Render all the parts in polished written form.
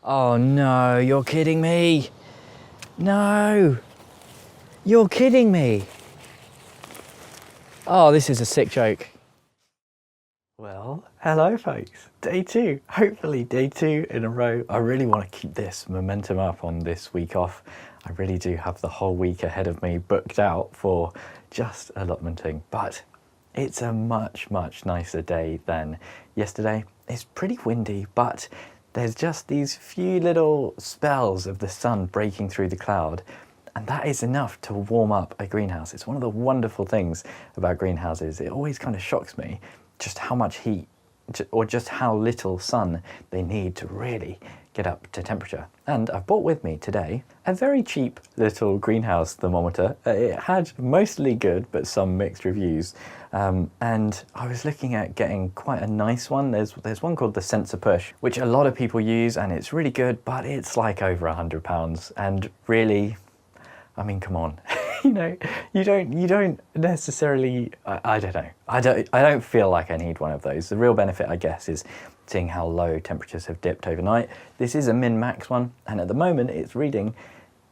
Oh no, you're kidding me. No, you're kidding me. Oh, this is a sick joke. Well, hello folks, day 2, hopefully day 2 in a row. I really want to keep this momentum up on this week off. I really do have the whole week ahead of me booked out for just allotmenting, but it's a much nicer day than yesterday. It's pretty windy, but there's just these few little spells of the sun breaking through the cloud, and that is enough to warm up a greenhouse. It's one of the wonderful things about greenhouses. It always kind of shocks me just how much heat or just how little sun they need to really get up to temperature. And I've brought with me today a very cheap little greenhouse thermometer. It had mostly good but some mixed reviews, and I was looking at getting quite a nice one. There's one called the Sensor Push, which a lot of people use, and it's really good, but it's like over £100, and really, I mean, come on. You know, you don't necessarily, I don't know. I don't feel like I need one of those. The real benefit, I guess, is seeing how low temperatures have dipped overnight. This is a min-max one, and at the moment it's reading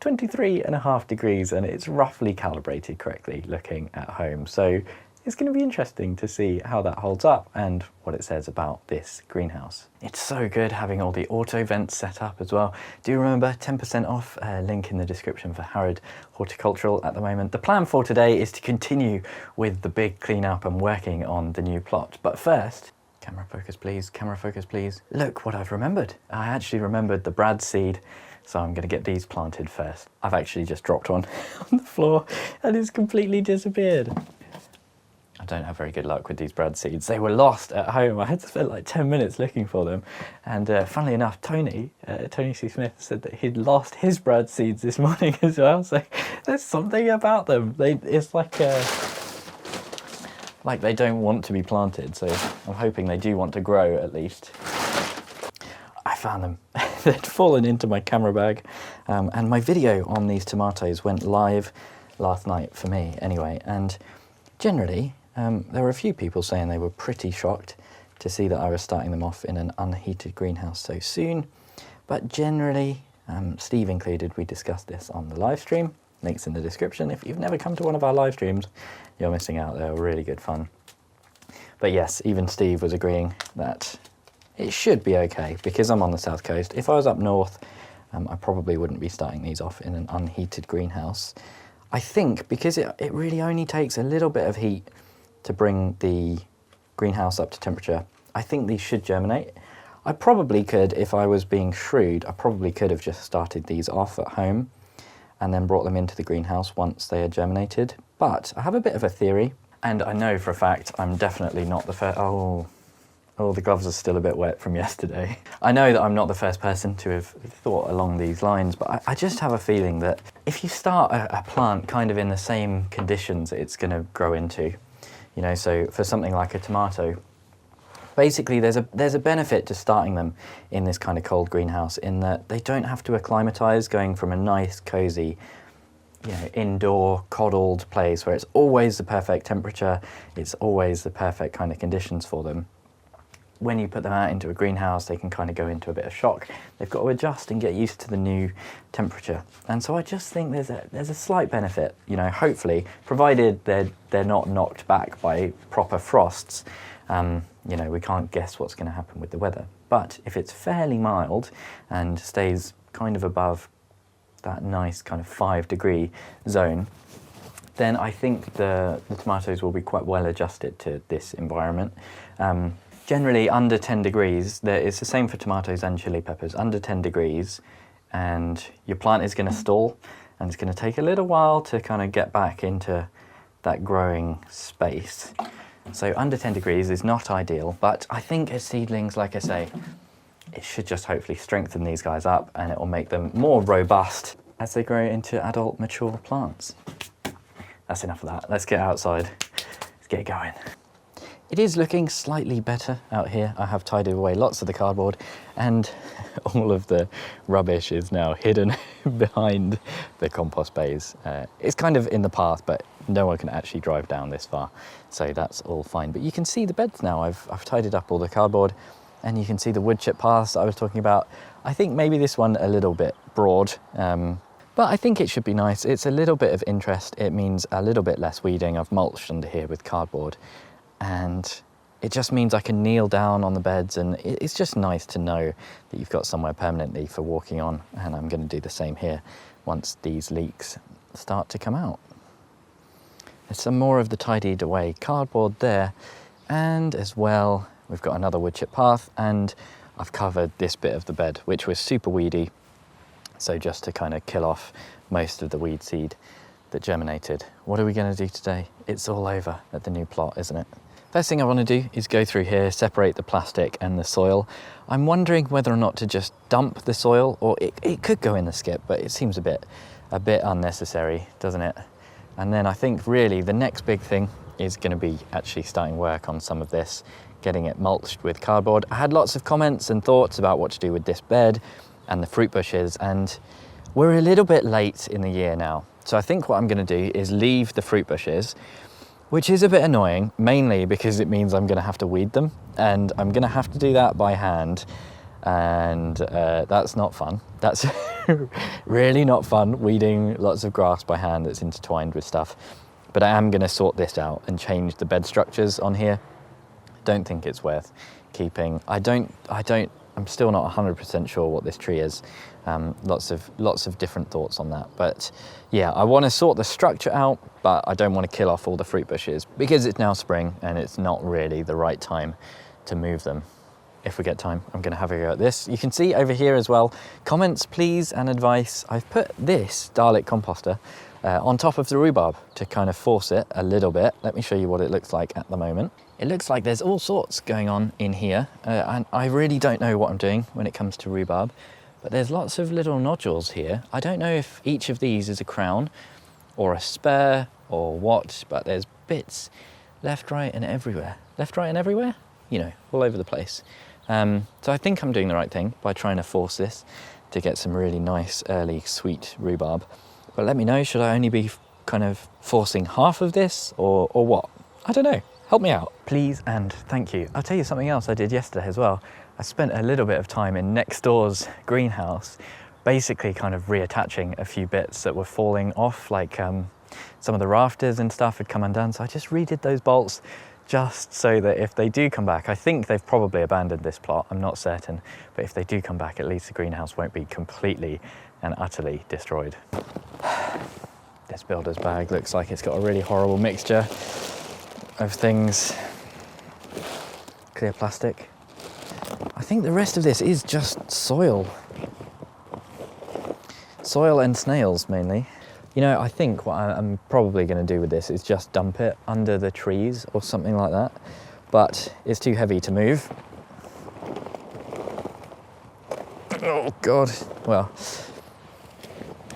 23.5 degrees, and it's roughly calibrated correctly looking at home. So it's going to be interesting to see how that holds up and what it says about this greenhouse. It's so good having all the auto vents set up as well. Do remember 10% off, link in the description for Harrod Horticultural at the moment. The plan for today is to continue with the big cleanup and working on the new plot. But first, camera focus please, camera focus please. Look what I've remembered. I actually remembered the brad seed, so I'm going to get these planted first. I've actually just dropped one on the floor and it's completely disappeared. I don't have very good luck with these brad seeds. They were lost at home. I had to spend like 10 minutes looking for them. And funnily enough, Tony C. Smith said that he'd lost his brad seeds this morning as well. So there's something about them. It's like they don't want to be planted. So I'm hoping they do want to grow at least. I found them. They'd fallen into my camera bag. And my video on these tomatoes went live last night for me anyway. And generally, there were a few people saying they were pretty shocked to see that I was starting them off in an unheated greenhouse so soon. But generally, Steve included, we discussed this on the live stream. Links in the description. If you've never come to one of our live streams, you're missing out. They're really good fun. But yes, even Steve was agreeing that it should be okay because I'm on the south coast. If I was up north, I probably wouldn't be starting these off in an unheated greenhouse. I think because it really only takes a little bit of heat to bring the greenhouse up to temperature, I think these should germinate. I probably could, if I was being shrewd, I probably could have just started these off at home and then brought them into the greenhouse once they had germinated. But I have a bit of a theory, and I know for a fact I'm definitely not the first. Oh, the gloves are still a bit wet from yesterday. I know that I'm not the first person to have thought along these lines, but I just have a feeling that if you start a plant kind of in the same conditions it's going to grow into, you know, so for something like a tomato, basically there's a benefit to starting them in this kind of cold greenhouse in that they don't have to acclimatise, going from a nice, cosy, you know, indoor coddled place where it's always the perfect temperature, it's always the perfect kind of conditions for them. When you put them out into a greenhouse, they can kind of go into a bit of shock. They've got to adjust and get used to the new temperature. And so I just think there's a slight benefit, you know, hopefully, provided they're not knocked back by proper frosts. You know, we can't guess what's going to happen with the weather. But if it's fairly mild and stays kind of above that nice kind of 5-degree zone, then I think the tomatoes will be quite well adjusted to this environment. Generally under 10 degrees, it's the same for tomatoes and chili peppers, under 10 degrees, and your plant is going to stall, and it's going to take a little while to kind of get back into that growing space. So under 10 degrees is not ideal, but I think as seedlings, like I say, it should just hopefully strengthen these guys up, and it will make them more robust as they grow into adult, mature plants. That's enough of that. Let's get outside. Let's get going. It is looking slightly better out here. I have tidied away lots of the cardboard and all of the rubbish is now hidden behind the compost bays. It's kind of in the path, but no one can actually drive down this far, so that's all fine. But you can see the beds now. I've tidied up all the cardboard and you can see the wood chip paths that I was talking about. I think maybe this one a little bit broad, but I think it should be nice. It's a little bit of interest. It means a little bit less weeding. I've mulched under here with cardboard, and it just means I can kneel down on the beds, and it's just nice to know that you've got somewhere permanently for walking on. And I'm going to do the same here once these leeks start to come out. There's some more of the tidied away cardboard there, and as well we've got another wood chip path, and I've covered this bit of the bed which was super weedy, so just to kind of kill off most of the weed seed that germinated. What are we going to do today? It's all over at the new plot, isn't it? First thing I want to do is go through here, separate the plastic and the soil. I'm wondering whether or not to just dump the soil, or it could go in the skip, but it seems a bit unnecessary, doesn't it? And then I think really the next big thing is going to be actually starting work on some of this, getting it mulched with cardboard. I had lots of comments and thoughts about what to do with this bed and the fruit bushes, and we're a little bit late in the year now. So I think what I'm going to do is leave the fruit bushes, which is a bit annoying, mainly because it means I'm going to have to weed them, and I'm going to have to do that by hand, and that's not fun. That's really not fun, weeding lots of grass by hand that's intertwined with stuff. But I am going to sort this out and change the bed structures on here. Don't think it's worth keeping. I'm still not 100% sure what this tree is. Lots of different thoughts on that. But yeah, I want to sort the structure out, but I don't want to kill off all the fruit bushes because it's now spring and it's not really the right time to move them. If we get time, I'm going to have a go at this. You can see over here as well, comments please and advice. I've put this Dalek composter on top of the rhubarb to kind of force it a little bit. Let me show you what it looks like at the moment. It looks like there's all sorts going on in here, and I really don't know what I'm doing when it comes to rhubarb, but there's lots of little nodules here. I don't know if each of these is a crown or a spur or what, but there's bits left, right and everywhere. Left, right and everywhere? You know, all over the place. So I think I'm doing the right thing by trying to force this to get some really nice early sweet rhubarb. But let me know, should I only be kind of forcing half of this or what? I don't know. Help me out, please and thank you. I'll tell you something else I did yesterday as well. I spent a little bit of time in next door's greenhouse, basically kind of reattaching a few bits that were falling off, like some of the rafters and stuff had come undone. So I just redid those bolts just so that if they do come back, I think they've probably abandoned this plot, I'm not certain, but if they do come back, at least the greenhouse won't be completely and utterly destroyed. This builder's bag looks like it's got a really horrible mixture of things. Clear plastic. I think the rest of this is just soil. Soil and snails mainly. You know, I think what I'm probably going to do with this is just dump it under the trees or something like that, but it's too heavy to move. Oh God. Well,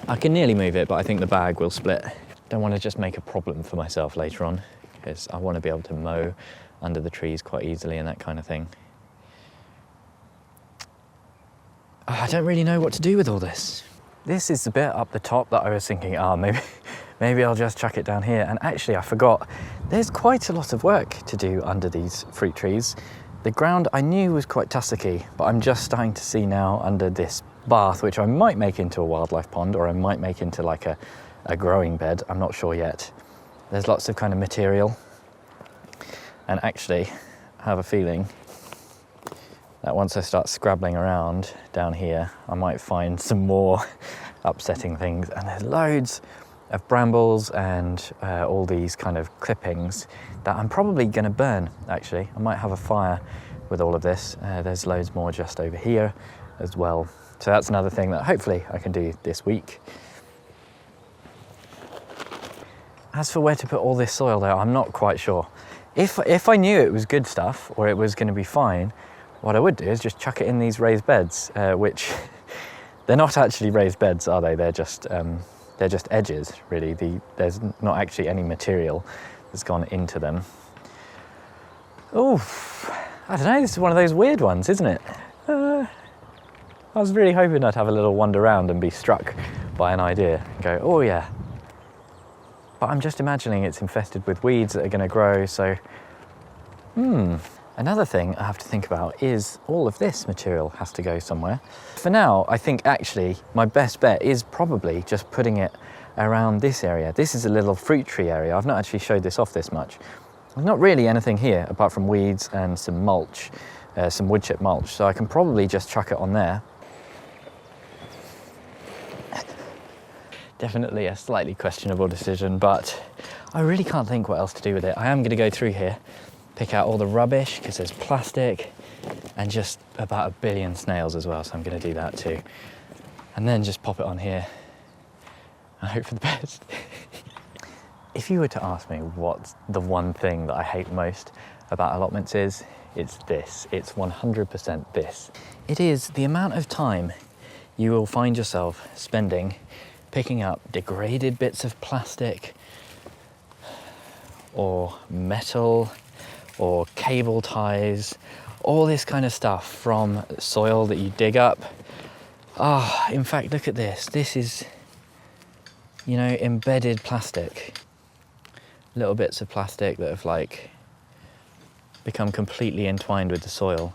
I can nearly move it, but I think the bag will split. Don't want to just make a problem for myself later on, because I want to be able to mow under the trees quite easily and that kind of thing. I don't really know what to do with all this. This is the bit up the top that I was thinking, maybe I'll just chuck it down here. And actually I forgot, there's quite a lot of work to do under these fruit trees. The ground I knew was quite tussocky, but I'm just starting to see now under this bath, which I might make into a wildlife pond, or I might make into like a growing bed, I'm not sure yet. There's lots of kind of material. And actually, I have a feeling that once I start scrabbling around down here, I might find some more upsetting things. And there's loads of brambles and all these kind of clippings that I'm probably going to burn, actually. I might have a fire with all of this. There's loads more just over here as well. So that's another thing that hopefully I can do this week. As for where to put all this soil though, I'm not quite sure. If I knew it was good stuff or it was going to be fine, what I would do is just chuck it in these raised beds, which they're not actually raised beds, are they? They're just edges, really. There's not actually any material that's gone into them. Oh, I don't know, this is one of those weird ones, isn't it? I was really hoping I'd have a little wander around and be struck by an idea and go, oh yeah. But I'm just imagining it's infested with weeds that are going to grow, so Another thing I have to think about is all of this material has to go somewhere. For now, I think actually my best bet is probably just putting it around this area. This is a little fruit tree area. I've not actually showed this off this much. There's not really anything here apart from weeds and some mulch, some wood chip mulch. So I can probably just chuck it on there. Definitely a slightly questionable decision, but I really can't think what else to do with it. I am going to go through here, pick out all the rubbish because there's plastic and just about 1 billion snails as well, so I'm going to do that too. And then just pop it on here and hope for the best. If you were to ask me what the one thing that I hate most about allotments is, it's this. It's 100% this. It is the amount of time you will find yourself spending picking up degraded bits of plastic or metal or cable ties, all this kind of stuff from soil that you dig up. In fact, look at this. This is, you know, embedded plastic. Little bits of plastic that have like become completely entwined with the soil.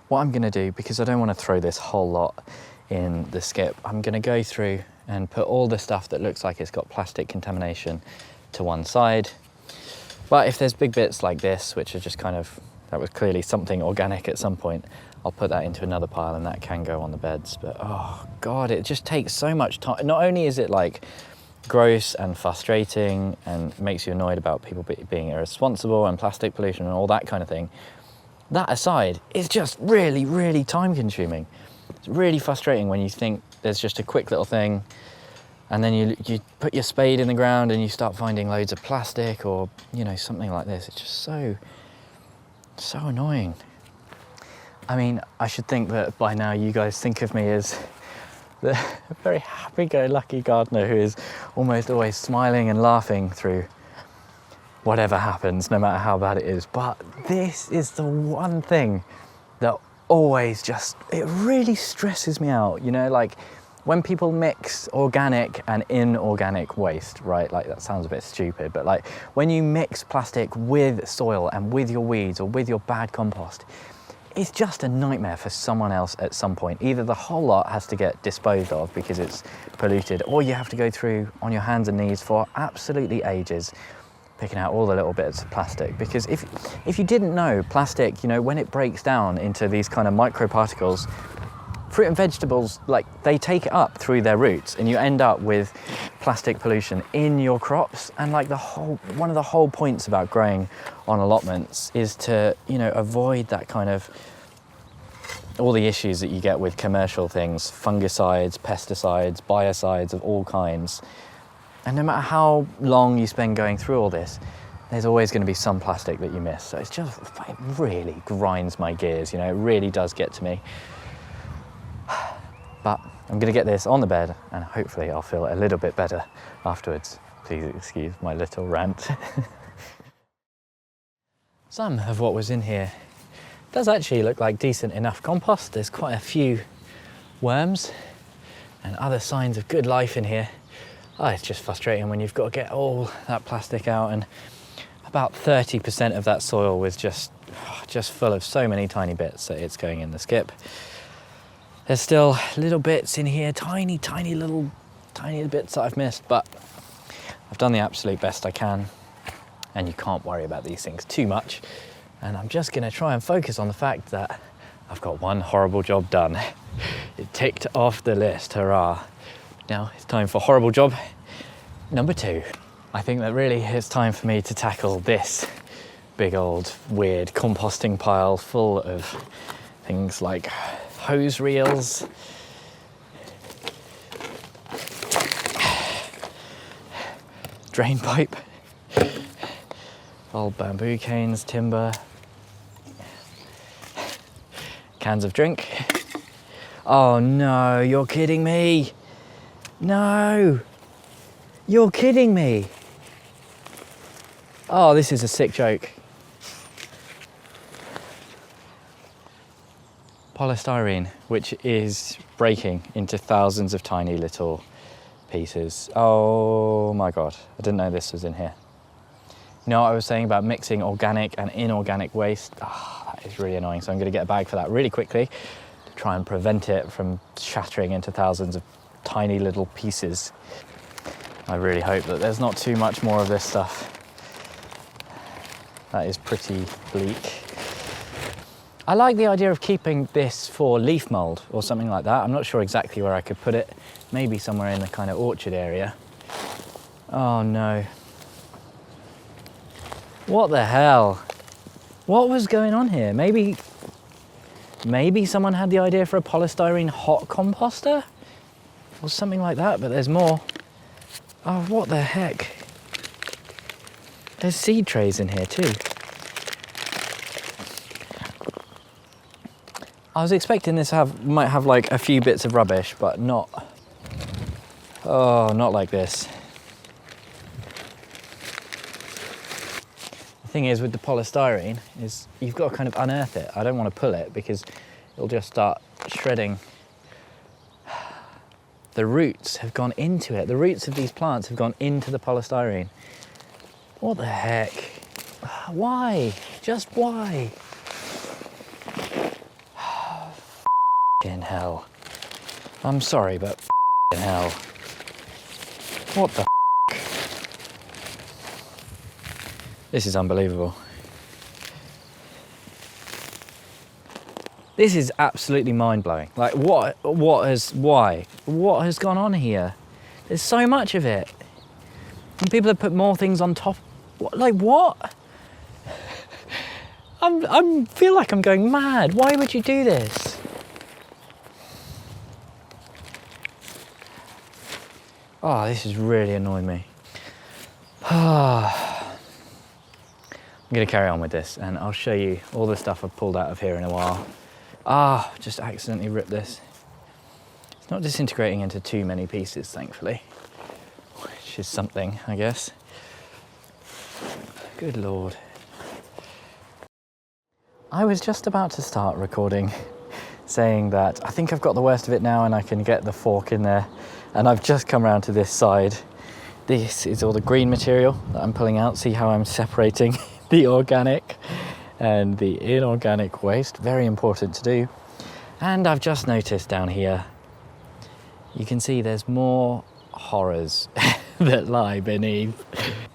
What I'm gonna do, because I don't want to throw this whole lot in the skip, I'm gonna go through and put all the stuff that looks like it's got plastic contamination to one side. But if there's big bits like this, which are just kind of, that was clearly something organic at some point, I'll put that into another pile and that can go on the beds. But oh God, it just takes so much time. Not only is it like gross and frustrating and makes you annoyed about people being irresponsible and plastic pollution and all that kind of thing, that aside, it's just really, really time consuming. It's really frustrating when you think there's just a quick little thing and then you put your spade in the ground and you start finding loads of plastic or, you know, something like this. It's just so annoying. I mean, I should think that by now you guys think of me as the very happy-go-lucky gardener who is almost always smiling and laughing through whatever happens, no matter how bad it is. But this is the one thing that always just, it really stresses me out, you know, like when people mix organic and inorganic waste, right? Like that sounds a bit stupid, but like when you mix plastic with soil and with your weeds or with your bad compost, it's just a nightmare for someone else at some point. Either the whole lot has to get disposed of because it's polluted, or you have to go through on your hands and knees for absolutely ages picking out all the little bits of plastic. Because if you didn't know, plastic, you know, when it breaks down into these kind of microparticles, fruit and vegetables, like they take it up through their roots and you end up with plastic pollution in your crops. And like one of the whole points about growing on allotments is to, you know, avoid that kind of, all the issues that you get with commercial things, fungicides, pesticides, biocides of all kinds. And no matter how long you spend going through all this, there's always going to be some plastic that you miss. So it's just, it really grinds my gears, you know, it really does get to me. But I'm going to get this on the bed and hopefully I'll feel a little bit better afterwards. Please excuse my little rant. Some of what was in here does actually look like decent enough compost. There's quite a few worms and other signs of good life in here. Oh, it's just frustrating when you've got to get all that plastic out, and about 30% of that soil was just full of so many tiny bits that it's going in the skip. There's still little bits in here, tiny little bits that I've missed, but I've done the absolute best I can, and you can't worry about these things too much. And I'm just gonna try and focus on the fact that I've got one horrible job done. It ticked off the list, hurrah. Now it's time for horrible job number 2. I think that really it's time for me to tackle this big old weird composting pile full of things like hose reels, drain pipe, old bamboo canes, timber, cans of drink. Oh no, you're kidding me. No, you're kidding me. Oh, this is a sick joke. Polystyrene, which is breaking into thousands of tiny little pieces. Oh my God, I didn't know this was in here. You know what I was saying about mixing organic and inorganic waste? That is really annoying. So I'm going to get a bag for that really quickly to try and prevent it from shattering into thousands of tiny little pieces. I really hope that there's not too much more of this stuff. That is pretty bleak. I like the idea of keeping this for leaf mould or something like that. I'm not sure exactly where I could put it. Maybe somewhere in the kind of orchard area. Oh no. What the hell? What was going on here? Maybe someone had the idea for a polystyrene hot composter? Or something like that, but there's more. Oh, what the heck? There's seed trays in here too. I was expecting this might have like a few bits of rubbish, but not. Oh, not like this. The thing is with the polystyrene is you've got to kind of unearth it. I don't want to pull it because it'll just start shredding. The roots have gone into it. The roots of these plants have gone into the polystyrene. What the heck? Why? Just why? F***ing hell. I'm sorry, but f***ing hell. What the f***? This is unbelievable. This is absolutely mind-blowing. Like, why? What has gone on here? There's so much of it. And people have put more things on top. Like, what? I feel like I'm going mad. Why would you do this? Oh, this is really annoying me. I'm gonna carry on with this and I'll show you all the stuff I've pulled out of here in a while. Just accidentally ripped this. It's not disintegrating into too many pieces, thankfully, which is something, I guess. Good Lord. I was just about to start recording, saying that I think I've got the worst of it now and I can get the fork in there, and I've just come around to this side. This is all the green material that I'm pulling out. See how I'm separating the organic and the inorganic waste, very important to do. And I've just noticed down here, you can see there's more horrors that lie beneath.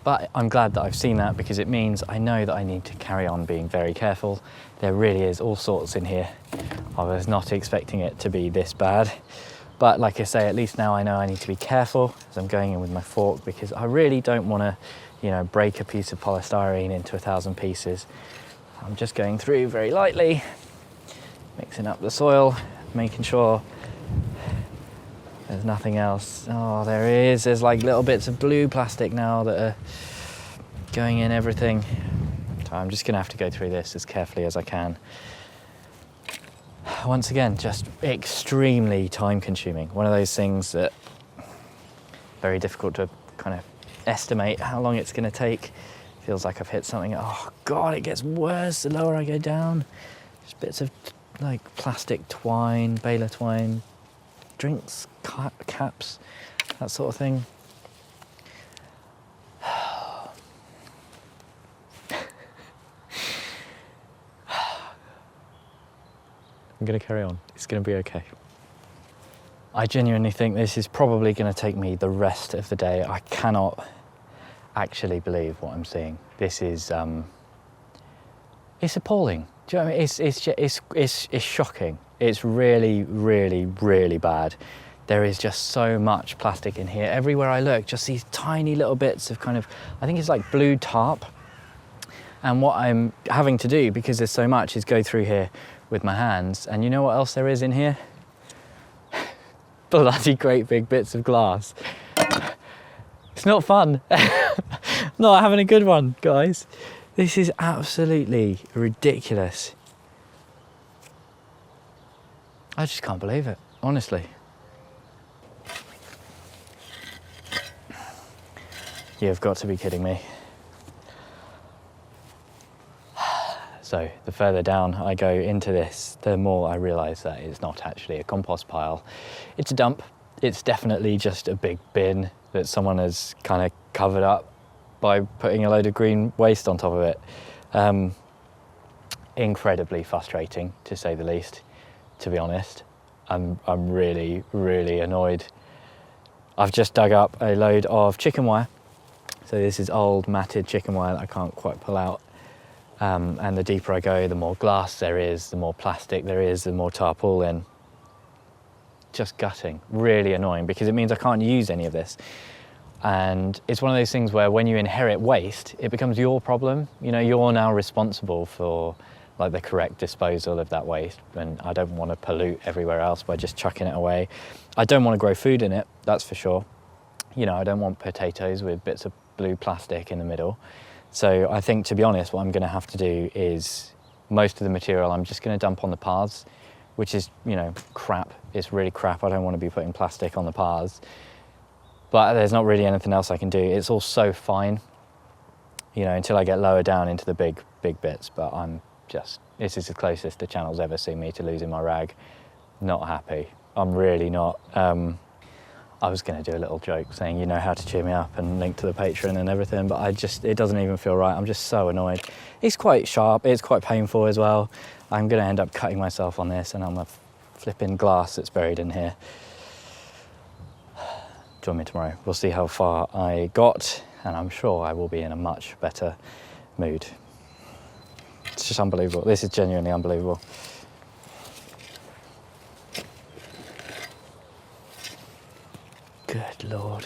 But I'm glad that I've seen that because it means I know that I need to carry on being very careful. There really is all sorts in here. I was not expecting it to be this bad. But like I say, at least now I know I need to be careful as I'm going in with my fork, because I really don't want to, break a piece of polystyrene into 1,000 pieces. I'm just going through very lightly, mixing up the soil, making sure there's nothing else. Oh, there is. There's like little bits of blue plastic now that are going in everything. So I'm just going to have to go through this as carefully as I can. Once again, just extremely time consuming. One of those things that very difficult to kind of estimate how long it's going to take. Feels like I've hit something. Oh God, it gets worse the lower I go down. Just bits of like plastic twine, baler twine, drinks, caps, that sort of thing. I'm going to carry on. It's going to be okay. I genuinely think this is probably going to take me the rest of the day. I cannot actually believe what I'm seeing. This is, it's appalling. Do you know what I mean? It's shocking. It's really, really, really bad. There is just so much plastic in here. Everywhere I look, just these tiny little bits of kind of, I think it's like blue tarp. And what I'm having to do, because there's so much, is go through here with my hands. And you know what else there is in here? Bloody great big bits of glass. It's not fun. Not having a good one, guys. This is absolutely ridiculous. I just can't believe it, honestly. You've got to be kidding me. So the further down I go into this, the more I realise that it's not actually a compost pile. It's a dump. It's definitely just a big bin that someone has kind of covered up by putting a load of green waste on top of it. Incredibly frustrating, to say the least, to be honest. I'm really, really annoyed. I've just dug up a load of chicken wire. So this is old matted chicken wire that I can't quite pull out. And the deeper I go, the more glass there is, the more plastic there is, the more tarpaulin. Just gutting, really annoying, because it means I can't use any of this. And it's one of those things where when you inherit waste, it becomes your problem. You know, you're now responsible for like the correct disposal of that waste, and I don't want to pollute everywhere else by just chucking it away. I don't want to grow food in it, that's for sure. You know, I don't want potatoes with bits of blue plastic in the middle. So I think, to be honest, what I'm going to have to do is most of the material I'm just going to dump on the paths, which is, you know, crap. It's really crap. I don't want to be putting plastic on the paths. But there's not really anything else I can do. It's all so fine, you know, until I get lower down into the big bits. But this is the closest the channel's ever seen me to losing my rag. Not happy. I'm really not. I was going to do a little joke saying, you know how to cheer me up and link to the Patreon and everything, but it doesn't even feel right. I'm just so annoyed. It's quite sharp. It's quite painful as well. I'm going to end up cutting myself on this, and I'm a flipping glass that's buried in here. Join me tomorrow. We'll see how far I got, and I'm sure I will be in a much better mood. It's just unbelievable. This is genuinely unbelievable. Good Lord.